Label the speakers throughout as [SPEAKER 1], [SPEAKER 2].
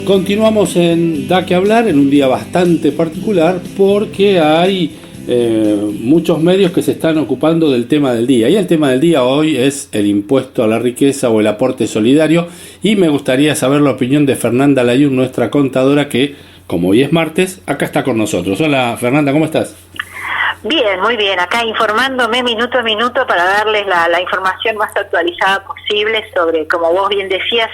[SPEAKER 1] Continuamos en Da que hablar en un día bastante particular porque hay muchos medios que se están ocupando del tema del día, y el tema del día hoy es el impuesto a la riqueza o el aporte solidario, y me gustaría saber la opinión de Fernanda Layún, nuestra contadora, que como hoy es martes, acá está con nosotros. Hola Fernanda, ¿cómo estás?
[SPEAKER 2] Bien, muy bien, acá informándome minuto a minuto para darles la información más actualizada posible sobre, como vos bien decías,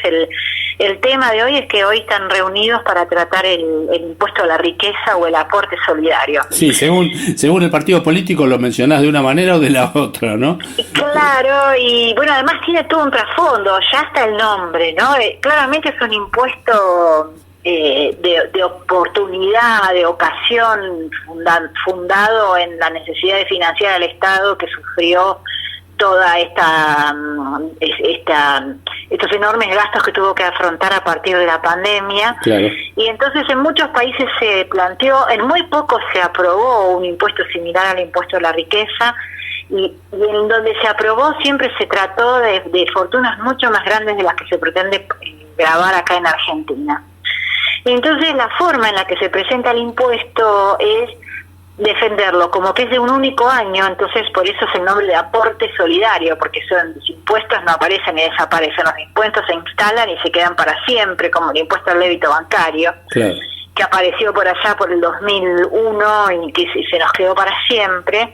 [SPEAKER 2] el tema de hoy es que hoy están reunidos para tratar el impuesto a la riqueza o el aporte solidario.
[SPEAKER 1] Sí, según el partido político lo mencionás de una manera o de la otra, ¿no?
[SPEAKER 2] Claro, y bueno, además tiene todo un trasfondo, ya está el nombre, ¿no? Claramente es un impuesto de oportunidad, de ocasión, fundado en la necesidad de financiar al Estado que sufrió toda estos enormes gastos que tuvo que afrontar a partir de la pandemia.
[SPEAKER 1] Claro.
[SPEAKER 2] Y entonces en muchos países se planteó, en muy pocos se aprobó un impuesto similar al impuesto a la riqueza, y en donde se aprobó siempre se trató de fortunas mucho más grandes de las que se pretende gravar acá en Argentina. Entonces la forma en la que se presenta el impuesto es defenderlo como que es de un único año, entonces por eso es el nombre de aporte solidario, porque los impuestos no aparecen y desaparecen, los impuestos se instalan y se quedan para siempre, como el impuesto al débito bancario, claro, que apareció por allá por el 2001 y que se nos quedó para siempre.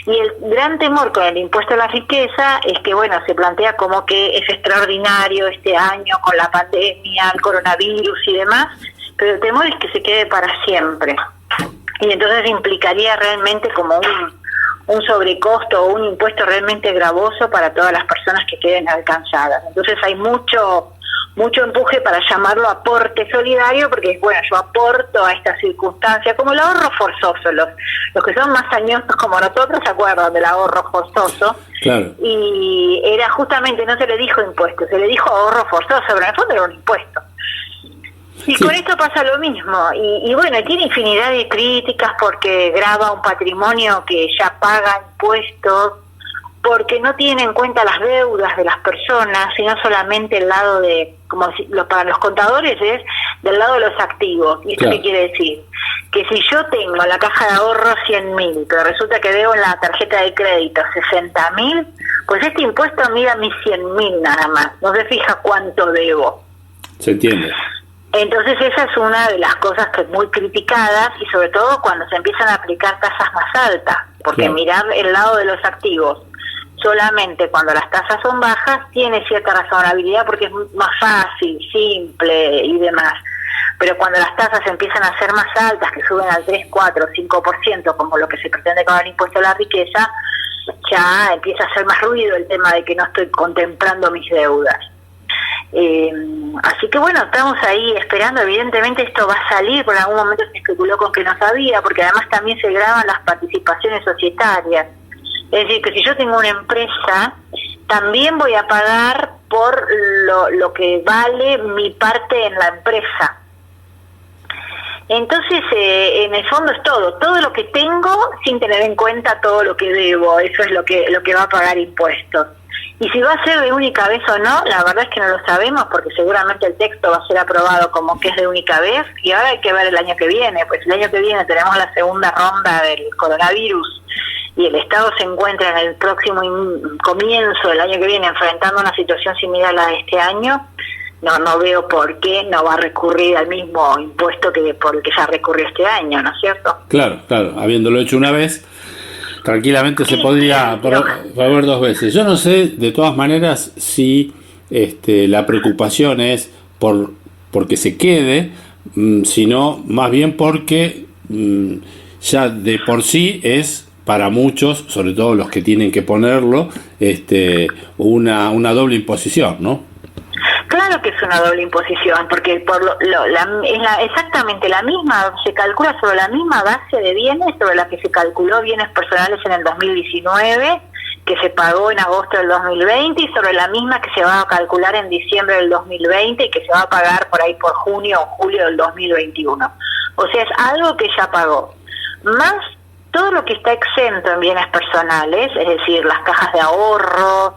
[SPEAKER 2] Y el gran temor con el impuesto a la riqueza es que, bueno, se plantea como que es extraordinario este año con la pandemia, el coronavirus y demás, pero el temor es que se quede para siempre. Y entonces implicaría realmente como un sobrecosto o un impuesto realmente gravoso para todas las personas que queden alcanzadas. Entonces hay mucho empuje para llamarlo aporte solidario, porque bueno, yo aporto a esta circunstancia, como el ahorro forzoso. Los que son más añosos como nosotros se acuerdan del ahorro forzoso. Claro. Y era justamente, no se le dijo impuesto, se le dijo ahorro forzoso, pero en el fondo era un impuesto. Y sí, con esto pasa lo mismo, y bueno, tiene infinidad de críticas porque grava un patrimonio que ya paga impuestos, porque no tiene en cuenta las deudas de las personas, sino solamente el lado de, como para los contadores es del lado de los activos. ¿Y esto qué quiere decir? Que si yo tengo en la caja de ahorro 100.000, pero resulta que debo en la tarjeta de crédito 60.000, pues este impuesto mira mis 100.000 nada más, no se fija cuánto debo.
[SPEAKER 1] Se entiende.
[SPEAKER 2] Entonces esa es una de las cosas que es muy criticadas, y sobre todo cuando se empiezan a aplicar tasas más altas, porque claro, mirar el lado de los activos solamente cuando las tasas son bajas tiene cierta razonabilidad porque es más fácil, simple y demás, pero cuando las tasas empiezan a ser más altas, que suben al 3, 4, 5%, como lo que se pretende con el impuesto a la riqueza, ya empieza a hacer más ruido el tema de que no estoy contemplando mis deudas. Así que bueno, estamos ahí esperando. Evidentemente esto va a salir, por algún momento se especuló con que no sabía, porque además también se graban las participaciones societarias. Es decir, que si yo tengo una empresa, también voy a pagar por lo que vale mi parte en la empresa. Entonces, en el fondo es todo lo que tengo sin tener en cuenta todo lo que debo. Eso es lo que va a pagar impuestos. Y si va a ser de única vez o no, la verdad es que no lo sabemos, porque seguramente el texto va a ser aprobado como que es de única vez, y ahora hay que ver el año que viene, pues el año que viene tenemos la segunda ronda del coronavirus, y el Estado se encuentra en el próximo comienzo del año que viene enfrentando una situación similar a la de este año. No veo por qué no va a recurrir al mismo impuesto que por el que ya recurrió este año, ¿no es cierto?
[SPEAKER 1] Claro, habiéndolo hecho una vez, tranquilamente se podría probar dos veces. Yo no sé, de todas maneras, si la preocupación es porque se quede, sino más bien porque ya de por sí es para muchos, sobre todo los que tienen que ponerlo, una doble imposición, ¿no?
[SPEAKER 2] Claro que es una doble imposición, porque exactamente la misma, se calcula sobre la misma base de bienes sobre la que se calculó bienes personales en el 2019, que se pagó en agosto del 2020, y sobre la misma que se va a calcular en diciembre del 2020 y que se va a pagar por ahí por junio o julio del 2021. O sea, es algo que ya pagó. Más todo lo que está exento en bienes personales, es decir, las cajas de ahorro,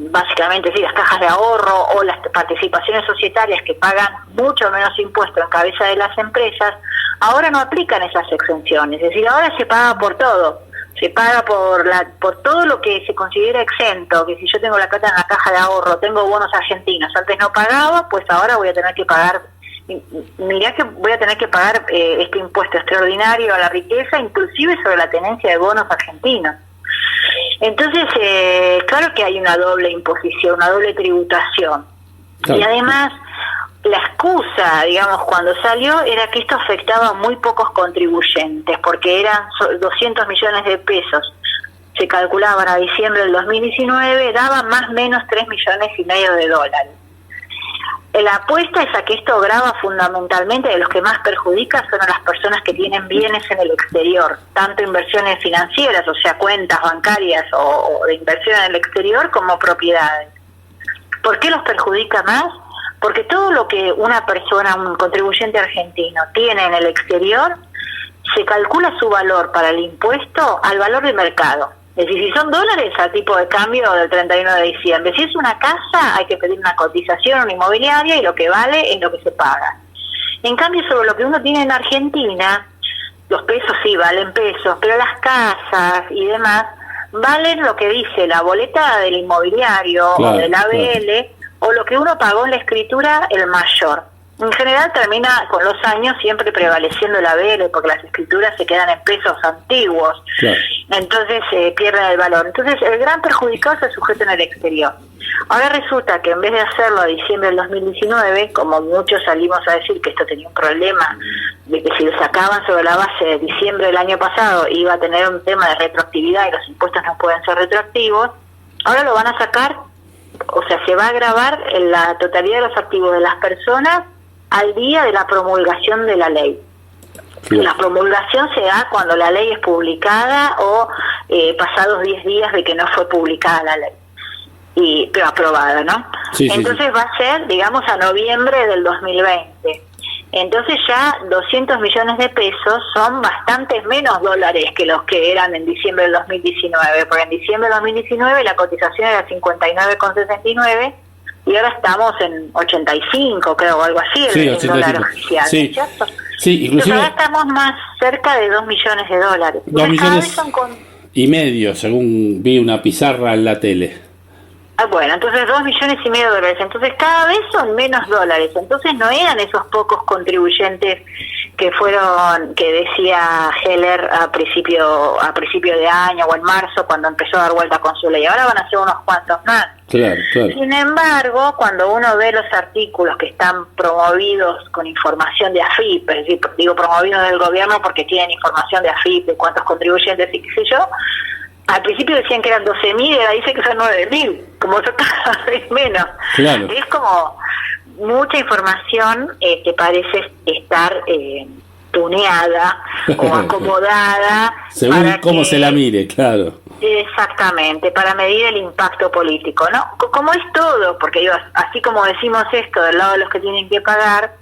[SPEAKER 2] básicamente sí, las cajas de ahorro o las participaciones societarias que pagan mucho menos impuestos en cabeza de las empresas, ahora no aplican esas exenciones. Es decir, ahora se paga por todo. Se paga por todo lo que se considera exento, que si yo tengo la plata en la caja de ahorro, tengo bonos argentinos, antes no pagaba, pues ahora voy a tener que pagar, mirá que voy a tener que pagar este impuesto extraordinario a la riqueza, inclusive sobre la tenencia de bonos argentinos. Entonces, claro que hay una doble imposición, una doble tributación. Claro. Y además, la excusa, digamos, cuando salió era que esto afectaba a muy pocos contribuyentes, porque eran 200 millones de pesos. Se calculaban a diciembre del 2019, daban más o menos 3,5 millones de dólares. La apuesta es a que esto grava fundamentalmente, de los que más perjudica son a las personas que tienen bienes en el exterior, tanto inversiones financieras, o sea, cuentas bancarias o de inversión en el exterior, como propiedades. ¿Por qué los perjudica más? Porque todo lo que una persona, un contribuyente argentino, tiene en el exterior, se calcula su valor para el impuesto al valor de mercado. Es decir, si son dólares, a tipo de cambio del 31 de diciembre. Si es una casa, hay que pedir una cotización a una inmobiliaria y lo que vale es lo que se paga. En cambio, sobre lo que uno tiene en Argentina, los pesos sí valen pesos, pero las casas y demás valen lo que dice la boleta del inmobiliario, claro, o del ABL, claro, o lo que uno pagó en la escritura, el mayor. En general termina con los años siempre prevaleciendo el ABL, porque las escrituras se quedan en pesos antiguos, claro, entonces pierden el valor. Entonces el gran perjudicado es el sujeto en el exterior. Ahora resulta que en vez de hacerlo a diciembre del 2019, como muchos salimos a decir que esto tenía un problema, de que si lo sacaban sobre la base de diciembre del año pasado iba a tener un tema de retroactividad y los impuestos no pueden ser retroactivos, ahora lo van a sacar, o sea, se va a gravar en la totalidad de los activos de las personas al día de la promulgación de la ley. Sí. La promulgación se da cuando la ley es publicada o pasados 10 días de que no fue publicada la ley, pero aprobada, ¿no? Sí, entonces sí, va a ser, digamos, a noviembre del 2020. Entonces ya 200 millones de pesos son bastantes menos dólares que los que eran en diciembre del 2019, porque en diciembre del 2019 la cotización era 59,69 y ahora estamos en 85, creo, o algo así, sí, el dólar oficial, sí, ¿cierto? Sí, inclusive. Entonces ahora estamos más cerca de 2 millones de dólares.
[SPEAKER 1] 2 millones y medio, según vi una pizarra en la tele.
[SPEAKER 2] Bueno, entonces 2,5 millones de dólares. Entonces cada vez son menos dólares. Entonces no eran esos pocos contribuyentes que fueron, que decía Heller a principio de año o en marzo cuando empezó a dar vuelta con su ley. Ahora van a ser unos cuantos más.
[SPEAKER 1] Claro, claro.
[SPEAKER 2] Sin embargo, cuando uno ve los artículos que están promovidos con información de AFIP, es decir, digo promovidos del gobierno porque tienen información de AFIP, de cuántos contribuyentes y qué sé yo, al principio decían que eran 12.000 y ahora dice que son 9.000, como son cada vez menos. Claro. Es como mucha información que parece estar tuneada o acomodada.
[SPEAKER 1] Según para cómo se la mire, claro.
[SPEAKER 2] Exactamente, para medir el impacto político, ¿no? Como es todo, porque yo, así como decimos esto del lado de los que tienen que pagar,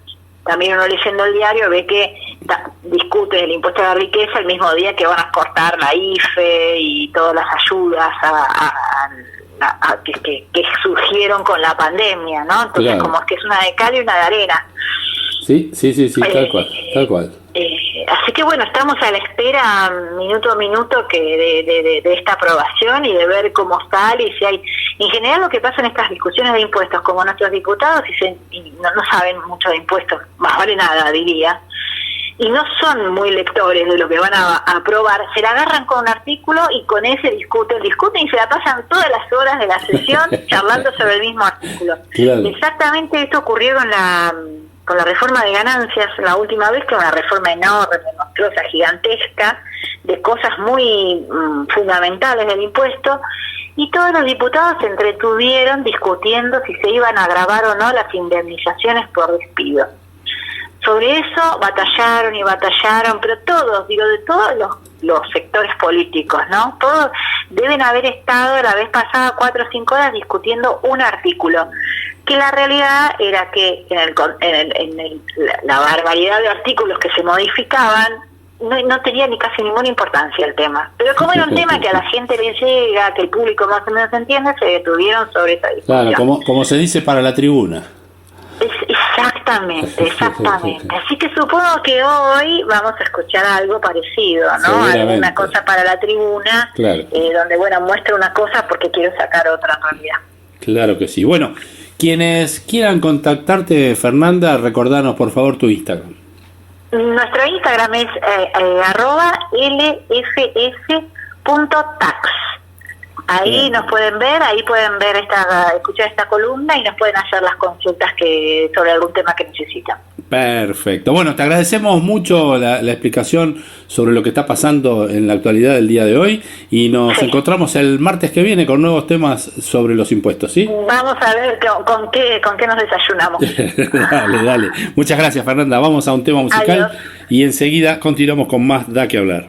[SPEAKER 2] también uno leyendo el diario ve que discuten el impuesto a la riqueza el mismo día que van a cortar la IFE y todas las ayudas que surgieron con la pandemia, ¿no? Entonces, claro, como es que es una de cal y una de arena.
[SPEAKER 1] Sí, tal cual.
[SPEAKER 2] Así que bueno, estamos a la espera minuto a minuto de esta aprobación y de ver cómo sale y si hay. En general lo que pasa en estas discusiones de impuestos, como nuestros diputados no saben mucho de impuestos, más vale nada diría, y no son muy lectores de lo que van a aprobar, se la agarran con un artículo y con ese discuten y se la pasan todas las horas de la sesión charlando sobre el mismo artículo. Claro. Exactamente esto ocurrió con la reforma de ganancias la última vez, que era una reforma enorme, monstruosa, gigantesca, de cosas muy fundamentales del impuesto, y todos los diputados se entretuvieron discutiendo si se iban a gravar o no las indemnizaciones por despido. Sobre eso batallaron, pero todos, de todos los sectores políticos, ¿no? Todos deben haber estado la vez pasada 4 o 5 horas discutiendo un artículo, que la realidad era que en la barbaridad de artículos que se modificaban, no tenía ni casi ninguna importancia el tema. Pero como era un tema que a la gente le llega, que el público más o menos entiende, se detuvieron sobre esa discusión.
[SPEAKER 1] Claro, como se dice para la tribuna.
[SPEAKER 2] Exactamente. Así que supongo que hoy vamos a escuchar algo parecido, ¿no? Alguna cosa para la tribuna,
[SPEAKER 1] claro.
[SPEAKER 2] Donde, bueno, muestra una cosa porque quiero sacar otra en realidad.
[SPEAKER 1] Claro que sí. Bueno, quienes quieran contactarte, Fernanda, recordanos por favor tu Instagram.
[SPEAKER 2] Nuestro Instagram es @lfs.tax. Ahí nos pueden ver, escuchar esta columna y nos pueden hacer las consultas sobre algún tema que necesitan.
[SPEAKER 1] Perfecto. Bueno, te agradecemos mucho la explicación sobre lo que está pasando en la actualidad del día de hoy y nos encontramos el martes que viene con nuevos temas sobre los impuestos, ¿sí?
[SPEAKER 2] Vamos a ver con qué nos desayunamos.
[SPEAKER 1] Dale. Muchas gracias, Fernanda. Vamos a un tema musical.
[SPEAKER 2] Adiós.
[SPEAKER 1] Y enseguida continuamos con más Da que hablar.